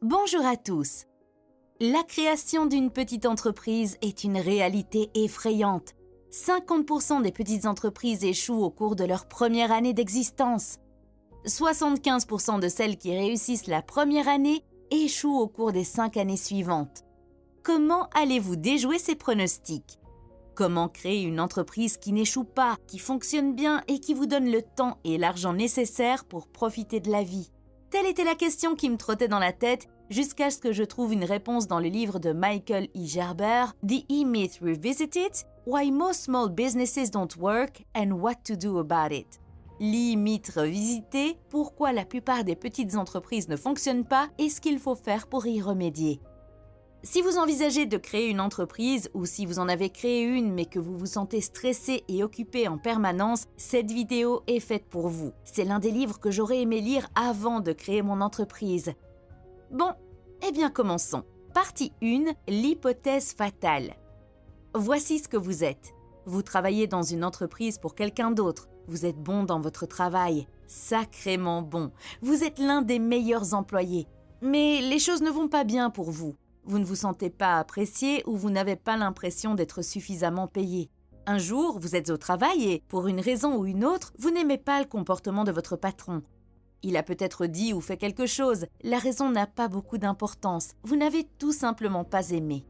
Bonjour à tous. La création d'une petite entreprise est une réalité effrayante. 50% des petites entreprises échouent au cours de leur première année d'existence. 75% de celles qui réussissent la première année échouent au cours des 5 années suivantes. Comment allez-vous déjouer ces pronostics? Comment créer une entreprise qui n'échoue pas, qui fonctionne bien et qui vous donne le temps et l'argent nécessaires pour profiter de la vie? Telle était la question qui me trottait dans la tête jusqu'à ce que je trouve une réponse dans le livre de Michael E. Gerber, The E-Myth Revisited, Why Most Small Businesses Don't Work and What to Do About It. L'E-Myth revisité, pourquoi la plupart des petites entreprises ne fonctionnent pas et ce qu'il faut faire pour y remédier. Si vous envisagez de créer une entreprise ou si vous en avez créé une mais que vous vous sentez stressé et occupé en permanence, cette vidéo est faite pour vous. C'est l'un des livres que j'aurais aimé lire avant de créer mon entreprise. Bon, eh bien commençons. Partie 1, l'hypothèse fatale. Voici ce que vous êtes. Vous travaillez dans une entreprise pour quelqu'un d'autre. Vous êtes bon dans votre travail, sacrément bon. Vous êtes l'un des meilleurs employés. Mais les choses ne vont pas bien pour vous. Vous ne vous sentez pas apprécié ou vous n'avez pas l'impression d'être suffisamment payé. Un jour, vous êtes au travail et, pour une raison ou une autre, vous n'aimez pas le comportement de votre patron. Il a peut-être dit ou fait quelque chose. La raison n'a pas beaucoup d'importance. Vous n'avez tout simplement pas aimé.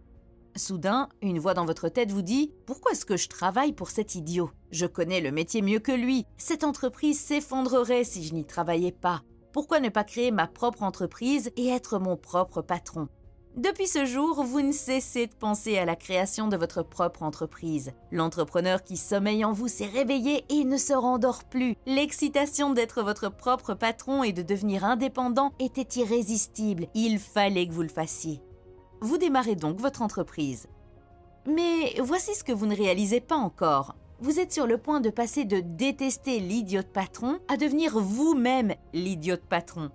Soudain, une voix dans votre tête vous dit « Pourquoi est-ce que je travaille pour cet idiot? Je connais le métier mieux que lui. Cette entreprise s'effondrerait si je n'y travaillais pas. Pourquoi ne pas créer ma propre entreprise et être mon propre patron ?» Depuis ce jour, vous ne cessez de penser à la création de votre propre entreprise. L'entrepreneur qui sommeille en vous s'est réveillé et ne se rendort plus. L'excitation d'être votre propre patron et de devenir indépendant était irrésistible. Il fallait que vous le fassiez. Vous démarrez donc votre entreprise. Mais voici ce que vous ne réalisez pas encore. Vous êtes sur le point de passer de détester l'idiot patron à devenir vous-même l'idiot patron.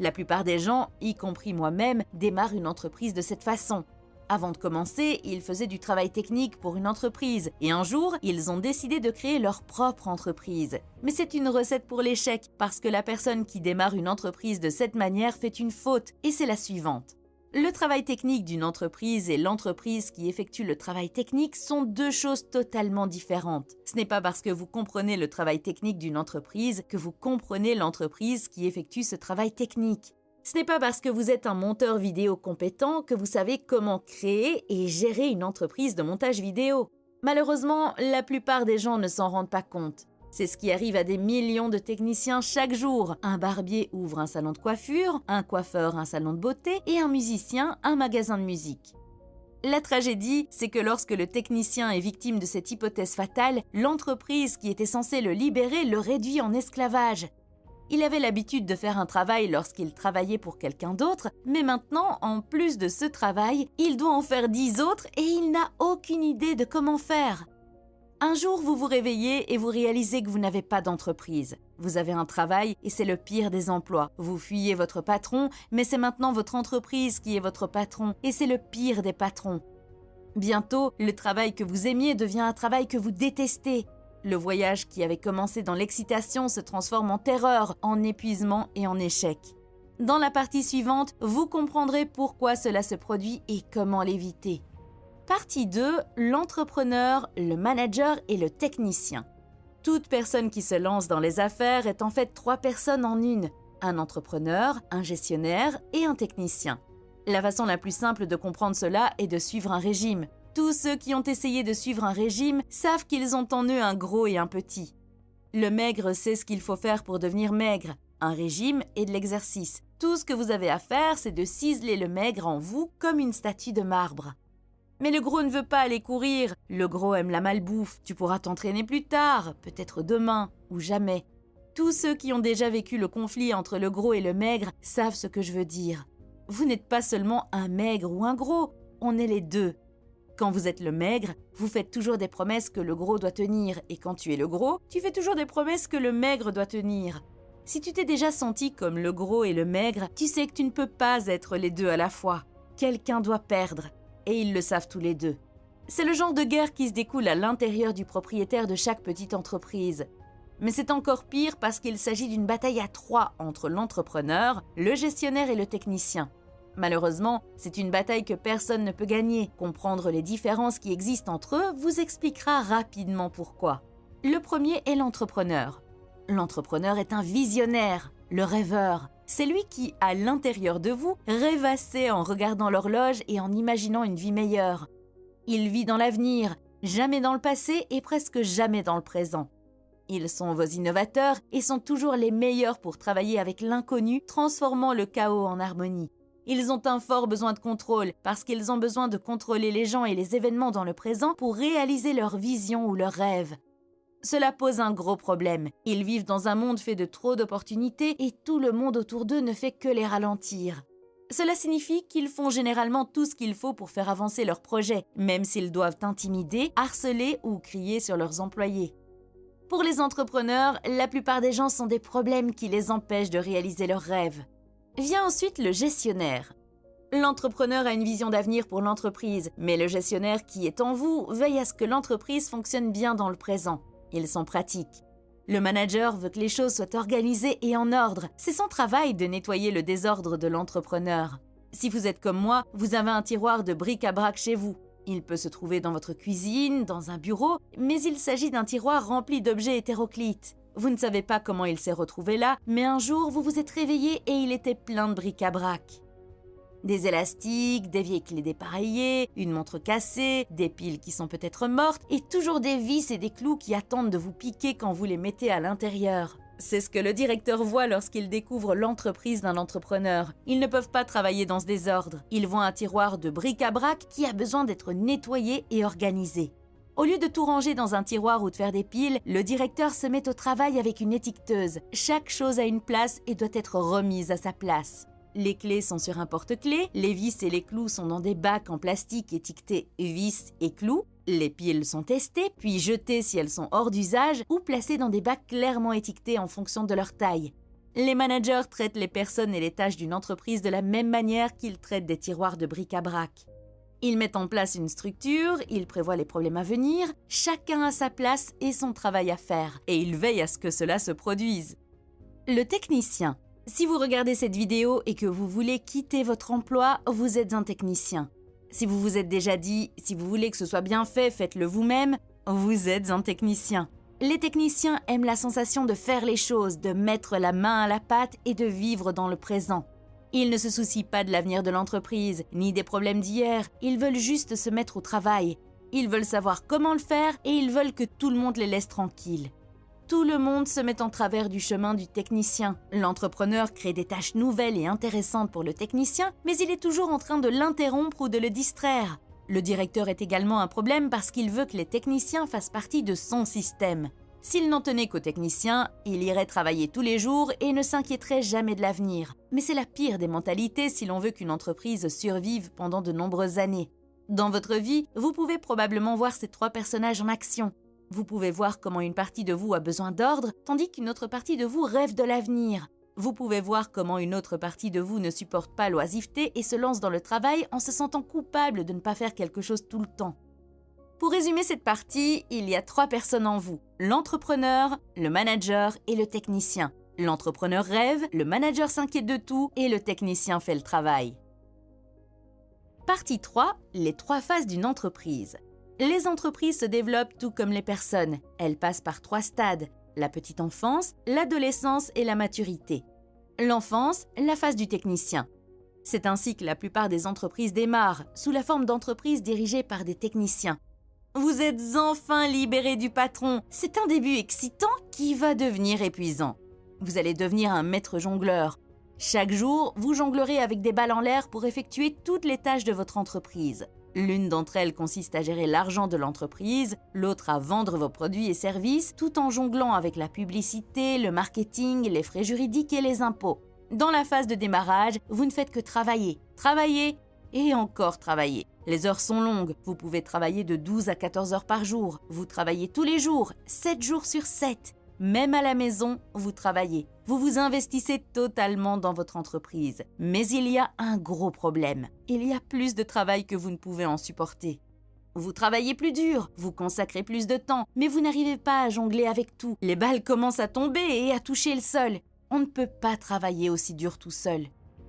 La plupart des gens, y compris moi-même, démarrent une entreprise de cette façon. Avant de commencer, ils faisaient du travail technique pour une entreprise et un jour, ils ont décidé de créer leur propre entreprise. Mais c'est une recette pour l'échec parce que la personne qui démarre une entreprise de cette manière fait une faute et c'est la suivante. Le travail technique d'une entreprise et l'entreprise qui effectue le travail technique sont deux choses totalement différentes. Ce n'est pas parce que vous comprenez le travail technique d'une entreprise que vous comprenez l'entreprise qui effectue ce travail technique. Ce n'est pas parce que vous êtes un monteur vidéo compétent que vous savez comment créer et gérer une entreprise de montage vidéo. Malheureusement, la plupart des gens ne s'en rendent pas compte. C'est ce qui arrive à des millions de techniciens chaque jour. Un barbier ouvre un salon de coiffure, un coiffeur un salon de beauté et un musicien un magasin de musique. La tragédie, c'est que lorsque le technicien est victime de cette hypothèse fatale, l'entreprise qui était censée le libérer le réduit en esclavage. Il avait l'habitude de faire un travail lorsqu'il travaillait pour quelqu'un d'autre, mais maintenant, en plus de ce travail, il doit en faire 10 autres et il n'a aucune idée de comment faire. Un jour, vous vous réveillez et vous réalisez que vous n'avez pas d'entreprise. Vous avez un travail et c'est le pire des emplois. Vous fuyez votre patron, mais c'est maintenant votre entreprise qui est votre patron et c'est le pire des patrons. Bientôt, le travail que vous aimiez devient un travail que vous détestez. Le voyage qui avait commencé dans l'excitation se transforme en terreur, en épuisement et en échec. Dans la partie suivante, vous comprendrez pourquoi cela se produit et comment l'éviter. Partie 2, l'entrepreneur, le manager et le technicien. Toute personne qui se lance dans les affaires est en fait 3 personnes en une. Un entrepreneur, un gestionnaire et un technicien. La façon la plus simple de comprendre cela est de suivre un régime. Tous ceux qui ont essayé de suivre un régime savent qu'ils ont en eux un gros et un petit. Le maigre sait ce qu'il faut faire pour devenir maigre. Un régime et de l'exercice. Tout ce que vous avez à faire, c'est de ciseler le maigre en vous comme une statue de marbre. Mais le gros ne veut pas aller courir. Le gros aime la malbouffe. Tu pourras t'entraîner plus tard, peut-être demain ou jamais. Tous ceux qui ont déjà vécu le conflit entre le gros et le maigre savent ce que je veux dire. Vous n'êtes pas seulement un maigre ou un gros, on est les deux. Quand vous êtes le maigre, vous faites toujours des promesses que le gros doit tenir. Et quand tu es le gros, tu fais toujours des promesses que le maigre doit tenir. Si tu t'es déjà senti comme le gros et le maigre, tu sais que tu ne peux pas être les deux à la fois. Quelqu'un doit perdre. Et ils le savent tous les deux. C'est le genre de guerre qui se découle à l'intérieur du propriétaire de chaque petite entreprise. Mais c'est encore pire parce qu'il s'agit d'une bataille à 3 entre l'entrepreneur, le gestionnaire et le technicien. Malheureusement, c'est une bataille que personne ne peut gagner. Comprendre les différences qui existent entre eux vous expliquera rapidement pourquoi. Le premier est l'entrepreneur. L'entrepreneur est un visionnaire, le rêveur. C'est lui qui, à l'intérieur de vous, rêvassait en regardant l'horloge et en imaginant une vie meilleure. Il vit dans l'avenir, jamais dans le passé et presque jamais dans le présent. Ils sont vos innovateurs et sont toujours les meilleurs pour travailler avec l'inconnu, transformant le chaos en harmonie. Ils ont un fort besoin de contrôle parce qu'ils ont besoin de contrôler les gens et les événements dans le présent pour réaliser leur vision ou leurs rêves. Cela pose un gros problème. Ils vivent dans un monde fait de trop d'opportunités et tout le monde autour d'eux ne fait que les ralentir. Cela signifie qu'ils font généralement tout ce qu'il faut pour faire avancer leurs projets, même s'ils doivent intimider, harceler ou crier sur leurs employés. Pour les entrepreneurs, la plupart des gens sont des problèmes qui les empêchent de réaliser leurs rêves. Vient ensuite le gestionnaire. L'entrepreneur a une vision d'avenir pour l'entreprise, mais le gestionnaire qui est en vous veille à ce que l'entreprise fonctionne bien dans le présent. Ils sont pratiques. Le manager veut que les choses soient organisées et en ordre. C'est son travail de nettoyer le désordre de l'entrepreneur. Si vous êtes comme moi, vous avez un tiroir de bric-à-brac chez vous. Il peut se trouver dans votre cuisine, dans un bureau, mais il s'agit d'un tiroir rempli d'objets hétéroclites. Vous ne savez pas comment il s'est retrouvé là, mais un jour vous vous êtes réveillé et il était plein de bric-à-brac. Des élastiques, des vieilles clés dépareillées, une montre cassée, des piles qui sont peut-être mortes et toujours des vis et des clous qui attendent de vous piquer quand vous les mettez à l'intérieur. C'est ce que le directeur voit lorsqu'il découvre l'entreprise d'un entrepreneur. Ils ne peuvent pas travailler dans ce désordre. Ils voient un tiroir de bric-à-brac qui a besoin d'être nettoyé et organisé. Au lieu de tout ranger dans un tiroir ou de faire des piles, le directeur se met au travail avec une étiqueteuse. Chaque chose a une place et doit être remise à sa place. Les clés sont sur un porte-clés, les vis et les clous sont dans des bacs en plastique étiquetés vis et clous, les piles sont testées, puis jetées si elles sont hors d'usage ou placées dans des bacs clairement étiquetés en fonction de leur taille. Les managers traitent les personnes et les tâches d'une entreprise de la même manière qu'ils traitent des tiroirs de bric-à-brac. Ils mettent en place une structure, ils prévoient les problèmes à venir, chacun a sa place et son travail à faire, et ils veillent à ce que cela se produise. Le technicien. Si vous regardez cette vidéo et que vous voulez quitter votre emploi, vous êtes un technicien. Si vous vous êtes déjà dit « si vous voulez que ce soit bien fait, faites-le vous-même », vous êtes un technicien. Les techniciens aiment la sensation de faire les choses, de mettre la main à la pâte et de vivre dans le présent. Ils ne se soucient pas de l'avenir de l'entreprise, ni des problèmes d'hier, ils veulent juste se mettre au travail. Ils veulent savoir comment le faire et ils veulent que tout le monde les laisse tranquilles. Tout le monde se met en travers du chemin du technicien. L'entrepreneur crée des tâches nouvelles et intéressantes pour le technicien, mais il est toujours en train de l'interrompre ou de le distraire. Le directeur est également un problème parce qu'il veut que les techniciens fassent partie de son système. S'il n'en tenait qu'aux techniciens, il irait travailler tous les jours et ne s'inquiéterait jamais de l'avenir. Mais c'est la pire des mentalités si l'on veut qu'une entreprise survive pendant de nombreuses années. Dans votre vie, vous pouvez probablement voir ces trois personnages en action. Vous pouvez voir comment une partie de vous a besoin d'ordre, tandis qu'une autre partie de vous rêve de l'avenir. Vous pouvez voir comment une autre partie de vous ne supporte pas l'oisiveté et se lance dans le travail en se sentant coupable de ne pas faire quelque chose tout le temps. Pour résumer cette partie, il y a trois personnes en vous, l'entrepreneur, le manager et le technicien. L'entrepreneur rêve, le manager s'inquiète de tout et le technicien fait le travail. Partie 3, les trois phases d'une entreprise. Les entreprises se développent tout comme les personnes. Elles passent par trois stades, la petite enfance, l'adolescence et la maturité. L'enfance, la phase du technicien. C'est ainsi que la plupart des entreprises démarrent, sous la forme d'entreprises dirigées par des techniciens. Vous êtes enfin libéré du patron. C'est un début excitant qui va devenir épuisant. Vous allez devenir un maître jongleur. Chaque jour, vous jonglerez avec des balles en l'air pour effectuer toutes les tâches de votre entreprise. L'une d'entre elles consiste à gérer l'argent de l'entreprise, l'autre à vendre vos produits et services, tout en jonglant avec la publicité, le marketing, les frais juridiques et les impôts. Dans la phase de démarrage, vous ne faites que travailler, travailler et encore travailler. Les heures sont longues, vous pouvez travailler de 12 à 14 heures par jour. Vous travaillez tous les jours, 7 jours sur 7. Même à la maison, vous travaillez. Vous vous investissez totalement dans votre entreprise. Mais il y a un gros problème. Il y a plus de travail que vous ne pouvez en supporter. Vous travaillez plus dur, vous consacrez plus de temps, mais vous n'arrivez pas à jongler avec tout. Les balles commencent à tomber et à toucher le sol. On ne peut pas travailler aussi dur tout seul.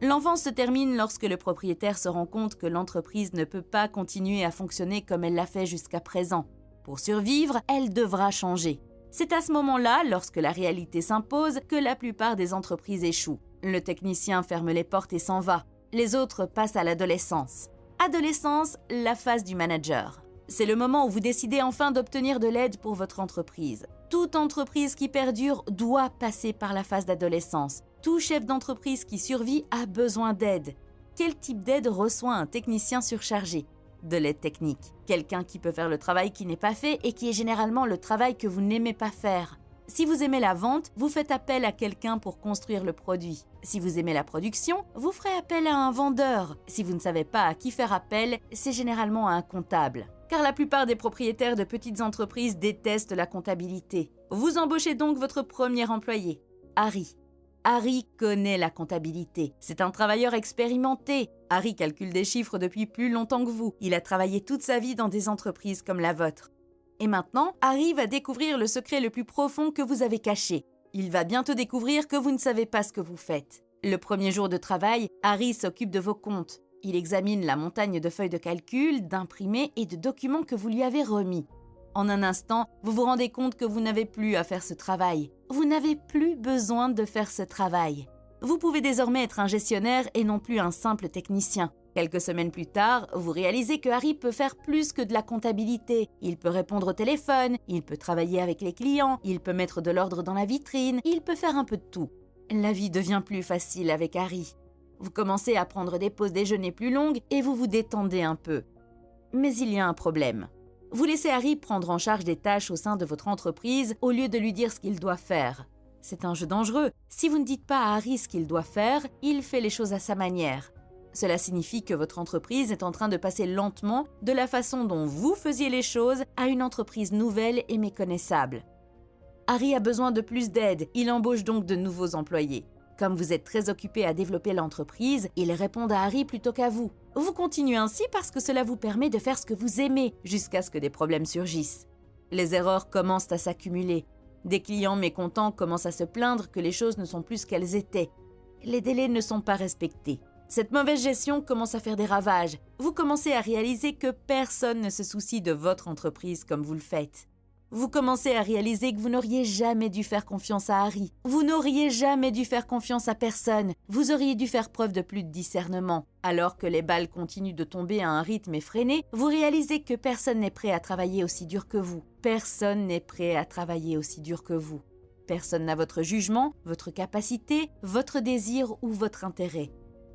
L'enfance se termine lorsque le propriétaire se rend compte que l'entreprise ne peut pas continuer à fonctionner comme elle l'a fait jusqu'à présent. Pour survivre, elle devra changer. C'est à ce moment-là, lorsque la réalité s'impose, que la plupart des entreprises échouent. Le technicien ferme les portes et s'en va. Les autres passent à l'adolescence. Adolescence, la phase du manager. C'est le moment où vous décidez enfin d'obtenir de l'aide pour votre entreprise. Toute entreprise qui perdure doit passer par la phase d'adolescence. Tout chef d'entreprise qui survit a besoin d'aide. Quel type d'aide reçoit un technicien surchargé ? De l'aide technique. Quelqu'un qui peut faire le travail qui n'est pas fait et qui est généralement le travail que vous n'aimez pas faire. Si vous aimez la vente, vous faites appel à quelqu'un pour construire le produit. Si vous aimez la production, vous ferez appel à un vendeur. Si vous ne savez pas à qui faire appel, c'est généralement à un comptable. Car la plupart des propriétaires de petites entreprises détestent la comptabilité. Vous embauchez donc votre premier employé, Harry. Harry connaît la comptabilité. C'est un travailleur expérimenté. Harry calcule des chiffres depuis plus longtemps que vous. Il a travaillé toute sa vie dans des entreprises comme la vôtre. Et maintenant, Harry va découvrir le secret le plus profond que vous avez caché. Il va bientôt découvrir que vous ne savez pas ce que vous faites. Le premier jour de travail, Harry s'occupe de vos comptes. Il examine la montagne de feuilles de calcul, d'imprimés et de documents que vous lui avez remis. En un instant, vous vous rendez compte que vous n'avez plus à faire ce travail. Vous n'avez plus besoin de faire ce travail. Vous pouvez désormais être un gestionnaire et non plus un simple technicien. Quelques semaines plus tard, vous réalisez que Harry peut faire plus que de la comptabilité. Il peut répondre au téléphone, il peut travailler avec les clients, il peut mettre de l'ordre dans la vitrine, il peut faire un peu de tout. La vie devient plus facile avec Harry. Vous commencez à prendre des pauses déjeuner plus longues et vous vous détendez un peu. Mais il y a un problème. Vous laissez Harry prendre en charge des tâches au sein de votre entreprise au lieu de lui dire ce qu'il doit faire. C'est un jeu dangereux. Si vous ne dites pas à Harry ce qu'il doit faire, il fait les choses à sa manière. Cela signifie que votre entreprise est en train de passer lentement de la façon dont vous faisiez les choses à une entreprise nouvelle et méconnaissable. Harry a besoin de plus d'aide, il embauche donc de nouveaux employés. Comme vous êtes très occupé à développer l'entreprise, ils répondent à Harry plutôt qu'à vous. Vous continuez ainsi parce que cela vous permet de faire ce que vous aimez, jusqu'à ce que des problèmes surgissent. Les erreurs commencent à s'accumuler. Des clients mécontents commencent à se plaindre que les choses ne sont plus ce qu'elles étaient. Les délais ne sont pas respectés. Cette mauvaise gestion commence à faire des ravages. Vous commencez à réaliser que personne ne se soucie de votre entreprise comme vous le faites. Vous commencez à réaliser que vous n'auriez jamais dû faire confiance à Harry. Vous n'auriez jamais dû faire confiance à personne. Vous auriez dû faire preuve de plus de discernement. Alors que les balles continuent de tomber à un rythme effréné, vous réalisez que personne n'est prêt à travailler aussi dur que vous. Personne n'est prêt à travailler aussi dur que vous. Personne n'a votre jugement, votre capacité, votre désir ou votre intérêt.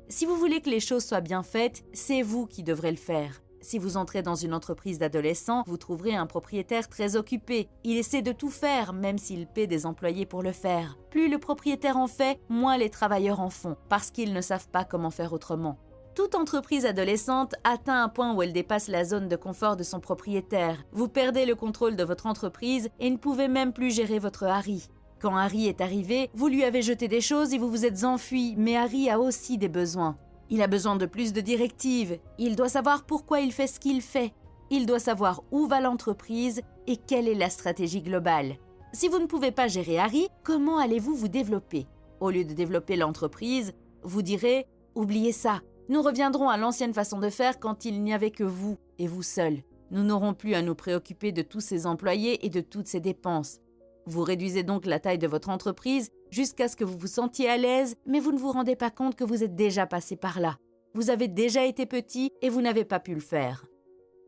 Si vous voulez que les choses soient bien faites, c'est vous qui devrez le faire. Si vous entrez dans une entreprise d'adolescents, vous trouverez un propriétaire très occupé. Il essaie de tout faire, même s'il paie des employés pour le faire. Plus le propriétaire en fait, moins les travailleurs en font, parce qu'ils ne savent pas comment faire autrement. Toute entreprise adolescente atteint un point où elle dépasse la zone de confort de son propriétaire. Vous perdez le contrôle de votre entreprise et ne pouvez même plus gérer votre Harry. Quand Harry est arrivé, vous lui avez jeté des choses et vous vous êtes enfui, mais Harry a aussi des besoins. Il a besoin de plus de directives. Il doit savoir pourquoi il fait ce qu'il fait. Il doit savoir où va l'entreprise et quelle est la stratégie globale. Si vous ne pouvez pas gérer Harry, comment allez-vous vous développer ? Au lieu de développer l'entreprise, vous direz « Oubliez ça, nous reviendrons à l'ancienne façon de faire quand il n'y avait que vous et vous seul. Nous n'aurons plus à nous préoccuper de tous ces employés et de toutes ces dépenses. » Vous réduisez donc la taille de votre entreprise jusqu'à ce que vous vous sentiez à l'aise, mais vous ne vous rendez pas compte que vous êtes déjà passé par là. Vous avez déjà été petit et vous n'avez pas pu le faire.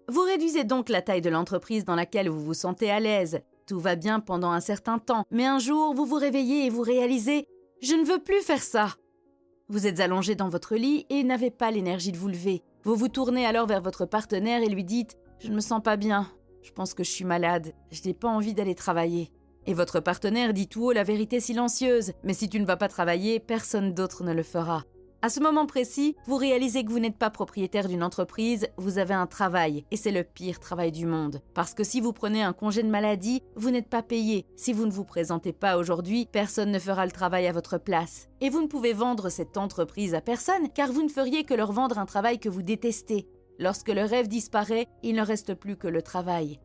Vous réduisez donc la taille de l'entreprise dans laquelle vous vous sentez à l'aise. Tout va bien pendant un certain temps, mais un jour, vous vous réveillez et vous réalisez « Je ne veux plus faire ça !» Vous êtes allongé dans votre lit et n'avez pas l'énergie de vous lever. Vous vous tournez alors vers votre partenaire et lui dites « Je ne me sens pas bien, je pense que je suis malade, je n'ai pas envie d'aller travailler. » Et votre partenaire dit tout haut la vérité silencieuse. Mais si tu ne vas pas travailler, personne d'autre ne le fera. À ce moment précis, vous réalisez que vous n'êtes pas propriétaire d'une entreprise, vous avez un travail, et c'est le pire travail du monde. Parce que si vous prenez un congé de maladie, vous n'êtes pas payé. Si vous ne vous présentez pas aujourd'hui, personne ne fera le travail à votre place. Et vous ne pouvez vendre cette entreprise à personne, car vous ne feriez que leur vendre un travail que vous détestez. Lorsque le rêve disparaît, il ne reste plus que le travail.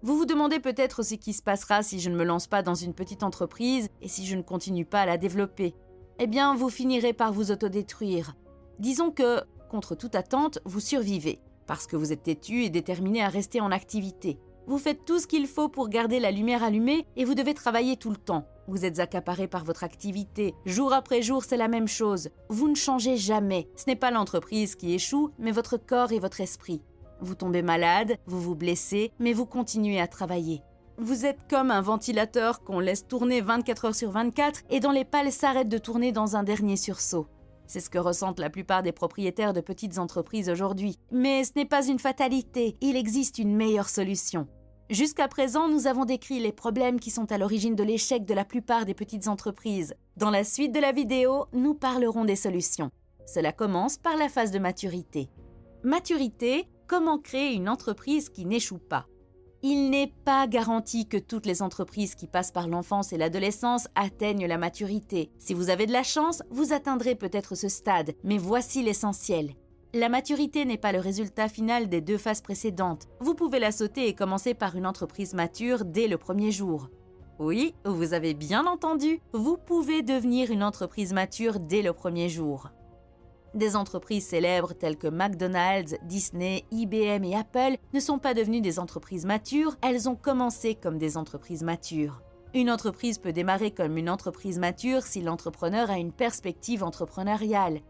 Vous vous demandez peut-être ce qui se passera si je ne me lance pas dans une petite entreprise et si je ne continue pas à la développer. eh bien vous finirez par vous autodétruire. Disons que, contre toute attente, vous survivez, parce que vous êtes têtu et déterminé à rester en activité. Vous faites tout ce qu'il faut pour garder la lumière allumée et vous devez travailler tout le temps. Vous êtes accaparé par votre activité. Jour après jour, c'est la même chose. Vous ne changez jamais. Ce n'est pas l'entreprise qui échoue, mais votre corps et votre esprit. Vous tombez malade, vous vous blessez, mais vous continuez à travailler. Vous êtes comme un ventilateur qu'on laisse tourner 24 heures sur 24 et dont les pales s'arrêtent de tourner dans un dernier sursaut. C'est ce que ressentent la plupart des propriétaires de petites entreprises aujourd'hui. Mais ce n'est pas une fatalité, il existe une meilleure solution. Jusqu'à présent, nous avons décrit les problèmes qui sont à l'origine de l'échec de la plupart des petites entreprises. Dans la suite de la vidéo, nous parlerons des solutions. Cela commence par la phase de maturité. Maturité, comment créer une entreprise qui n'échoue pas? Il n'est pas garanti que toutes les entreprises qui passent par l'enfance et l'adolescence atteignent la maturité. Si vous avez de la chance, vous atteindrez peut-être ce stade, mais voici l'essentiel. La maturité n'est pas le résultat final des 2 phases précédentes. Vous pouvez la sauter et commencer par une entreprise mature dès le premier jour. Oui, vous avez bien entendu, vous pouvez devenir une entreprise mature dès le premier jour. Des entreprises célèbres telles que McDonald's, Disney, IBM et Apple ne sont pas devenues des entreprises matures, elles ont commencé comme des entreprises matures. Une entreprise peut démarrer comme une entreprise mature si l'entrepreneur a une perspective entrepreneuriale.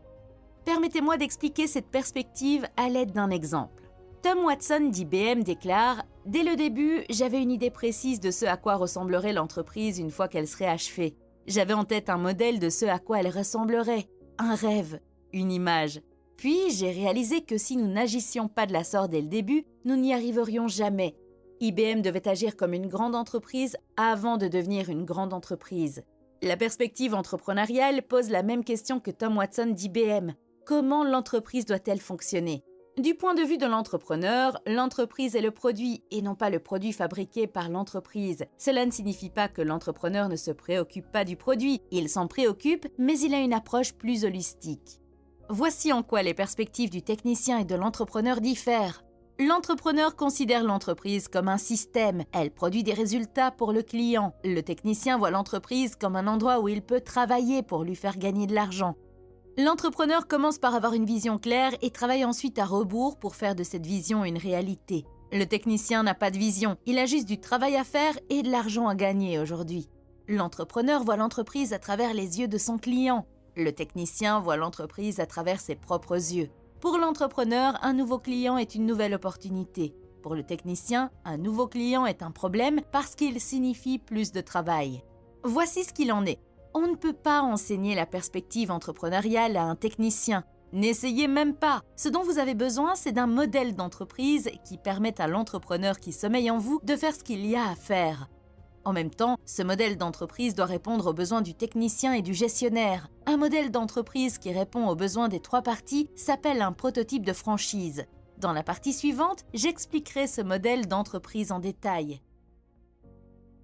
Permettez-moi d'expliquer cette perspective à l'aide d'un exemple. Tom Watson d'IBM déclare « Dès le début, j'avais une idée précise de ce à quoi ressemblerait l'entreprise une fois qu'elle serait achevée. J'avais en tête un modèle de ce à quoi elle ressemblerait, un rêve, une image. Puis j'ai réalisé que si nous n'agissions pas de la sorte dès le début, nous n'y arriverions jamais. IBM devait agir comme une grande entreprise avant de devenir une grande entreprise. » La perspective entrepreneuriale pose la même question que Tom Watson d'IBM. Comment l'entreprise doit-elle fonctionner? Du point de vue de l'entrepreneur, l'entreprise est le produit et non pas le produit fabriqué par l'entreprise. Cela ne signifie pas que l'entrepreneur ne se préoccupe pas du produit, il s'en préoccupe, mais il a une approche plus holistique. Voici en quoi les perspectives du technicien et de l'entrepreneur diffèrent. L'entrepreneur considère l'entreprise comme un système, elle produit des résultats pour le client. Le technicien voit l'entreprise comme un endroit où il peut travailler pour lui faire gagner de l'argent. L'entrepreneur commence par avoir une vision claire et travaille ensuite à rebours pour faire de cette vision une réalité. Le technicien n'a pas de vision, il a juste du travail à faire et de l'argent à gagner aujourd'hui. L'entrepreneur voit l'entreprise à travers les yeux de son client. Le technicien voit l'entreprise à travers ses propres yeux. Pour l'entrepreneur, un nouveau client est une nouvelle opportunité. Pour le technicien, un nouveau client est un problème parce qu'il signifie plus de travail. Voici ce qu'il en est. On ne peut pas enseigner la perspective entrepreneuriale à un technicien. N'essayez même pas. Ce dont vous avez besoin, c'est d'un modèle d'entreprise qui permette à l'entrepreneur qui sommeille en vous de faire ce qu'il y a à faire. En même temps, ce modèle d'entreprise doit répondre aux besoins du technicien et du gestionnaire. Un modèle d'entreprise qui répond aux besoins des 3 parties s'appelle un prototype de franchise. Dans la partie suivante, j'expliquerai ce modèle d'entreprise en détail.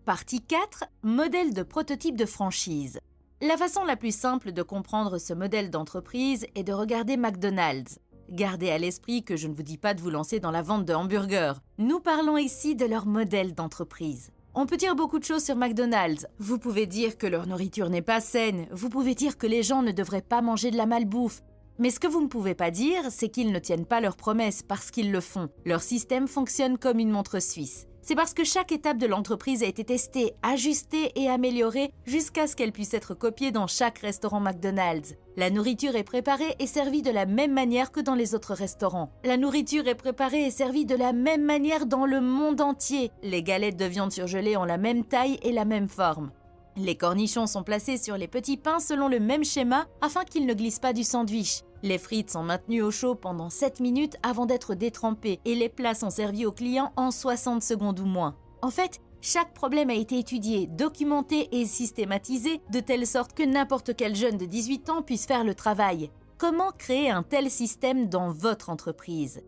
Partie 4. Modèle de prototype de franchise. La façon la plus simple de comprendre ce modèle d'entreprise est de regarder McDonald's. Gardez à l'esprit que je ne vous dis pas de vous lancer dans la vente de hamburgers. Nous parlons ici de leur modèle d'entreprise. On peut dire beaucoup de choses sur McDonald's. Vous pouvez dire que leur nourriture n'est pas saine. Vous pouvez dire que les gens ne devraient pas manger de la malbouffe. Mais ce que vous ne pouvez pas dire, c'est qu'ils ne tiennent pas leurs promesses parce qu'ils le font. Leur système fonctionne comme une montre suisse. C'est parce que chaque étape de l'entreprise a été testée, ajustée et améliorée jusqu'à ce qu'elle puisse être copiée dans chaque restaurant McDonald's. La nourriture est préparée et servie de la même manière que dans les autres restaurants. La nourriture est préparée et servie de la même manière dans le monde entier. Les galettes de viande surgelée ont la même taille et la même forme. Les cornichons sont placés sur les petits pains selon le même schéma afin qu'ils ne glissent pas du sandwich. Les frites sont maintenues au chaud pendant 7 minutes avant d'être détrempées et les plats sont servis aux clients en 60 secondes ou moins. En fait, chaque problème a été étudié, documenté et systématisé de telle sorte que n'importe quel jeune de 18 ans puisse faire le travail. Comment créer un tel système dans votre entreprise?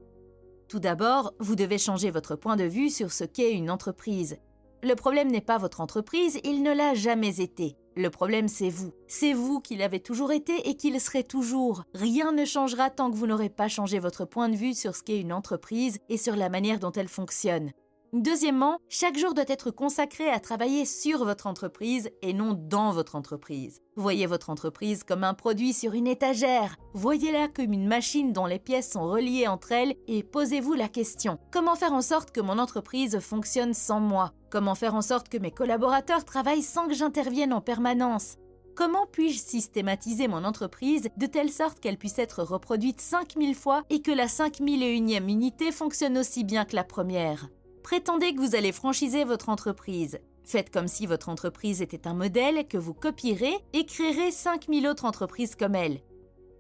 Tout d'abord, vous devez changer votre point de vue sur ce qu'est une entreprise. Le problème n'est pas votre entreprise, il ne l'a jamais été. Le problème, c'est vous. C'est vous qui l'avez toujours été et qui le serez toujours. Rien ne changera tant que vous n'aurez pas changé votre point de vue sur ce qu'est une entreprise et sur la manière dont elle fonctionne. Deuxièmement, chaque jour doit être consacré à travailler sur votre entreprise et non dans votre entreprise. Voyez votre entreprise comme un produit sur une étagère. Voyez-la comme une machine dont les pièces sont reliées entre elles et posez-vous la question: comment faire en sorte que mon entreprise fonctionne sans moi? Comment faire en sorte que mes collaborateurs travaillent sans que j'intervienne en permanence? Comment puis-je systématiser mon entreprise de telle sorte qu'elle puisse être reproduite 5000 fois et que la 5001e unité fonctionne aussi bien que la première? Prétendez que vous allez franchiser votre entreprise. Faites comme si votre entreprise était un modèle que vous copierez et créerez 5000 autres entreprises comme elle.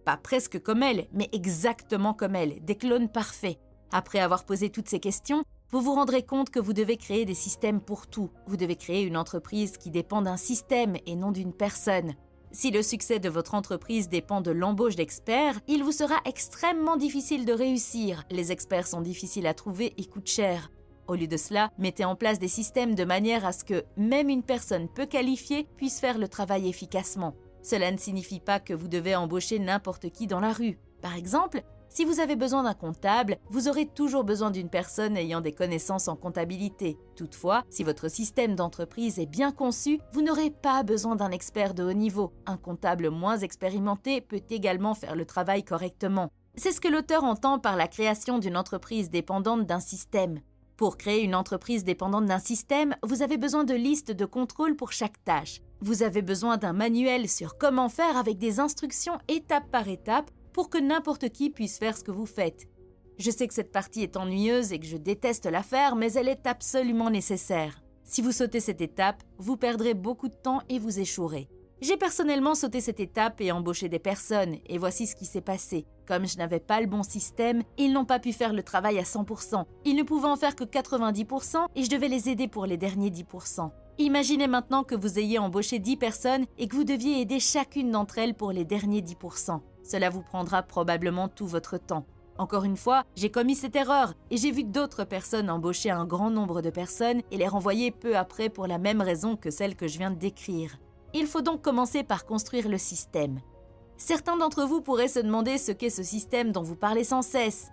Pas presque comme elle, mais exactement comme elle, des clones parfaits. Après avoir posé toutes ces questions, vous vous rendrez compte que vous devez créer des systèmes pour tout. Vous devez créer une entreprise qui dépend d'un système et non d'une personne. Si le succès de votre entreprise dépend de l'embauche d'experts, il vous sera extrêmement difficile de réussir. Les experts sont difficiles à trouver et coûtent cher. Au lieu de cela, mettez en place des systèmes de manière à ce que même une personne peu qualifiée puisse faire le travail efficacement. Cela ne signifie pas que vous devez embaucher n'importe qui dans la rue. Par exemple, si vous avez besoin d'un comptable, vous aurez toujours besoin d'une personne ayant des connaissances en comptabilité. Toutefois, si votre système d'entreprise est bien conçu, vous n'aurez pas besoin d'un expert de haut niveau. Un comptable moins expérimenté peut également faire le travail correctement. C'est ce que l'auteur entend par la création d'une entreprise dépendante d'un système. Pour créer une entreprise dépendante d'un système, vous avez besoin de listes de contrôle pour chaque tâche. Vous avez besoin d'un manuel sur comment faire avec des instructions étape par étape pour que n'importe qui puisse faire ce que vous faites. Je sais que cette partie est ennuyeuse et que je déteste la faire, mais elle est absolument nécessaire. Si vous sautez cette étape, vous perdrez beaucoup de temps et vous échouerez. J'ai personnellement sauté cette étape et embauché des personnes, et voici ce qui s'est passé. Comme je n'avais pas le bon système, ils n'ont pas pu faire le travail à 100%. Ils ne pouvaient en faire que 90% et je devais les aider pour les derniers 10%. Imaginez maintenant que vous ayez embauché 10 personnes et que vous deviez aider chacune d'entre elles pour les derniers 10%. Cela vous prendra probablement tout votre temps. Encore une fois, j'ai commis cette erreur et j'ai vu d'autres personnes embaucher un grand nombre de personnes et les renvoyer peu après pour la même raison que celle que je viens de décrire. Il faut donc commencer par construire le système. Certains d'entre vous pourraient se demander ce qu'est ce système dont vous parlez sans cesse.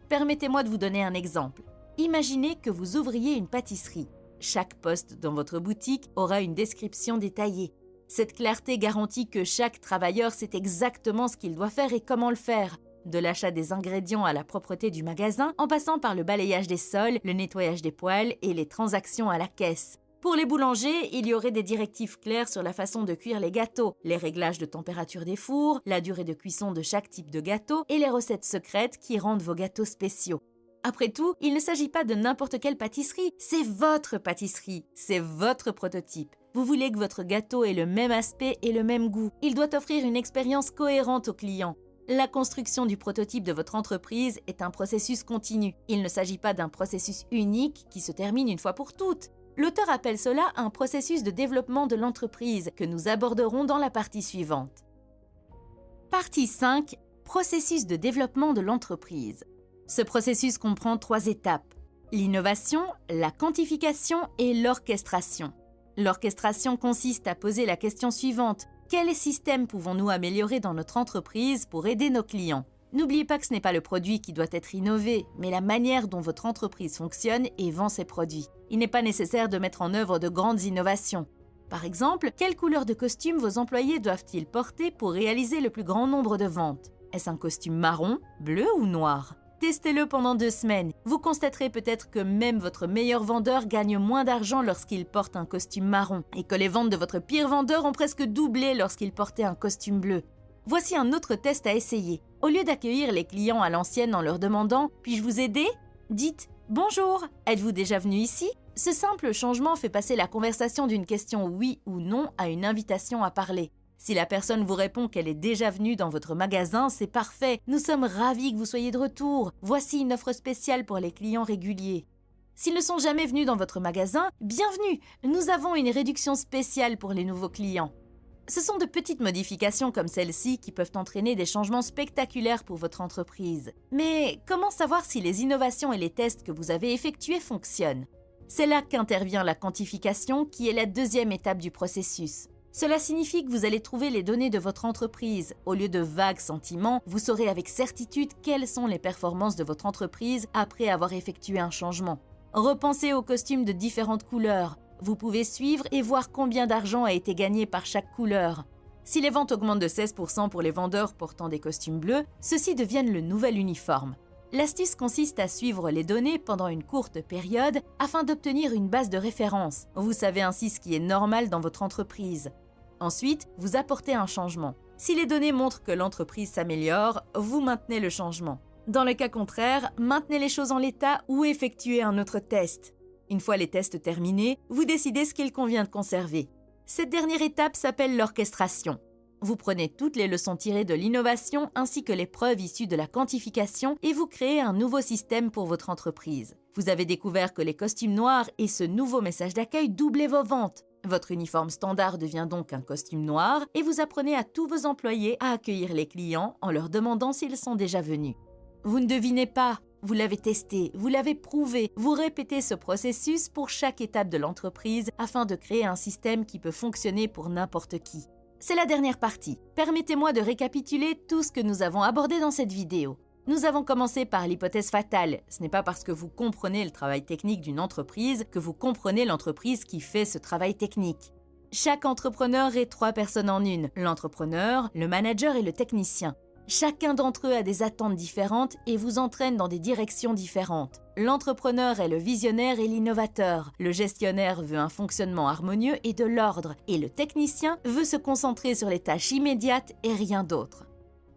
Permettez-moi de vous donner un exemple. Imaginez que vous ouvriez une pâtisserie. Chaque poste dans votre boutique aura une description détaillée. Cette clarté garantit que chaque travailleur sait exactement ce qu'il doit faire et comment le faire. De l'achat des ingrédients à la propreté du magasin, en passant par le balayage des sols, le nettoyage des poêles et les transactions à la caisse. Pour les boulangers, il y aurait des directives claires sur la façon de cuire les gâteaux, les réglages de température des fours, la durée de cuisson de chaque type de gâteau et les recettes secrètes qui rendent vos gâteaux spéciaux. Après tout, il ne s'agit pas de n'importe quelle pâtisserie, c'est votre pâtisserie, c'est votre prototype. Vous voulez que votre gâteau ait le même aspect et le même goût. Il doit offrir une expérience cohérente aux clients. La construction du prototype de votre entreprise est un processus continu. Il ne s'agit pas d'un processus unique qui se termine une fois pour toutes. L'auteur appelle cela un processus de développement de l'entreprise que nous aborderons dans la partie suivante. Partie 5. Processus de développement de l'entreprise. Ce processus comprend 3 étapes: l'innovation, la quantification et l'orchestration. L'orchestration consiste à poser la question suivante: quel système pouvons-nous améliorer dans notre entreprise pour aider nos clients? N'oubliez pas que ce n'est pas le produit qui doit être innové, mais la manière dont votre entreprise fonctionne et vend ses produits. Il n'est pas nécessaire de mettre en œuvre de grandes innovations. Par exemple, quelle couleur de costume vos employés doivent-ils porter pour réaliser le plus grand nombre de ventes? Est-ce un costume marron, bleu ou noir? Testez-le pendant 2 semaines. Vous constaterez peut-être que même votre meilleur vendeur gagne moins d'argent lorsqu'il porte un costume marron et que les ventes de votre pire vendeur ont presque doublé lorsqu'il portait un costume bleu. Voici un autre test à essayer. Au lieu d'accueillir les clients à l'ancienne en leur demandant « Puis-je vous aider ?», dites « Bonjour, êtes-vous déjà venu ici ?» Ce simple changement fait passer la conversation d'une question oui ou non à une invitation à parler. Si la personne vous répond qu'elle est déjà venue dans votre magasin, c'est parfait. Nous sommes ravis que vous soyez de retour. Voici une offre spéciale pour les clients réguliers. S'ils ne sont jamais venus dans votre magasin, bienvenue. Nous avons une réduction spéciale pour les nouveaux clients. Ce sont de petites modifications comme celle-ci qui peuvent entraîner des changements spectaculaires pour votre entreprise. Mais comment savoir si les innovations et les tests que vous avez effectués fonctionnent? C'est là qu'intervient la quantification, qui est la 2e étape du processus. Cela signifie que vous allez trouver les données de votre entreprise. Au lieu de vagues sentiments, vous saurez avec certitude quelles sont les performances de votre entreprise après avoir effectué un changement. Repensez aux costumes de différentes couleurs. Vous pouvez suivre et voir combien d'argent a été gagné par chaque couleur. Si les ventes augmentent de 16% pour les vendeurs portant des costumes bleus, ceux-ci deviennent le nouvel uniforme. L'astuce consiste à suivre les données pendant une courte période afin d'obtenir une base de référence. Vous savez ainsi ce qui est normal dans votre entreprise. Ensuite, vous apportez un changement. Si les données montrent que l'entreprise s'améliore, vous maintenez le changement. Dans le cas contraire, maintenez les choses en l'état ou effectuez un autre test. Une fois les tests terminés, vous décidez ce qu'il convient de conserver. Cette dernière étape s'appelle l'orchestration. Vous prenez toutes les leçons tirées de l'innovation ainsi que les preuves issues de la quantification et vous créez un nouveau système pour votre entreprise. Vous avez découvert que les costumes noirs et ce nouveau message d'accueil doublaient vos ventes. Votre uniforme standard devient donc un costume noir et vous apprenez à tous vos employés à accueillir les clients en leur demandant s'ils sont déjà venus. Vous ne devinez pas, vous l'avez testé, vous l'avez prouvé, vous répétez ce processus pour chaque étape de l'entreprise afin de créer un système qui peut fonctionner pour n'importe qui. C'est la dernière partie. Permettez-moi de récapituler tout ce que nous avons abordé dans cette vidéo. Nous avons commencé par l'hypothèse fatale. Ce n'est pas parce que vous comprenez le travail technique d'une entreprise que vous comprenez l'entreprise qui fait ce travail technique. Chaque entrepreneur est 3 personnes en une, l'entrepreneur, le manager et le technicien. Chacun d'entre eux a des attentes différentes et vous entraîne dans des directions différentes. L'entrepreneur est le visionnaire et l'innovateur. Le gestionnaire veut un fonctionnement harmonieux et de l'ordre. Et le technicien veut se concentrer sur les tâches immédiates et rien d'autre.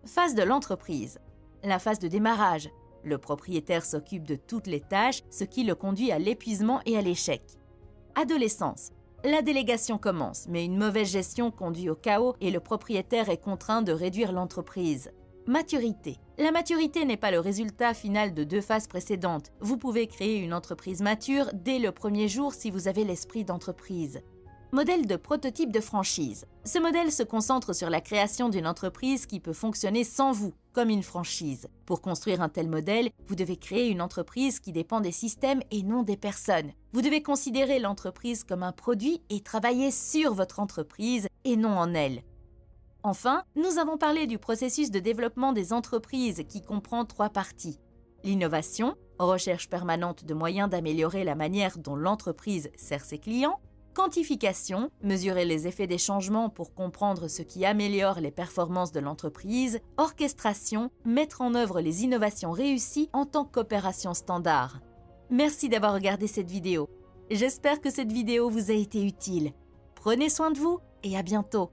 Phase de l'entreprise. La phase de démarrage. Le propriétaire s'occupe de toutes les tâches, ce qui le conduit à l'épuisement et à l'échec. Adolescence. La délégation commence, mais une mauvaise gestion conduit au chaos et le propriétaire est contraint de réduire l'entreprise. Maturité. La maturité n'est pas le résultat final de 2 phases précédentes. Vous pouvez créer une entreprise mature dès le premier jour si vous avez l'esprit d'entreprise. Modèle de prototype de franchise. Ce modèle se concentre sur la création d'une entreprise qui peut fonctionner sans vous, comme une franchise. Pour construire un tel modèle, vous devez créer une entreprise qui dépend des systèmes et non des personnes. Vous devez considérer l'entreprise comme un produit et travailler sur votre entreprise et non en elle. Enfin, nous avons parlé du processus de développement des entreprises qui comprend 3 parties. L'innovation, recherche permanente de moyens d'améliorer la manière dont l'entreprise sert ses clients. Quantification, mesurer les effets des changements pour comprendre ce qui améliore les performances de l'entreprise. Orchestration, mettre en œuvre les innovations réussies en tant qu'opération standard. Merci d'avoir regardé cette vidéo. J'espère que cette vidéo vous a été utile. Prenez soin de vous et à bientôt.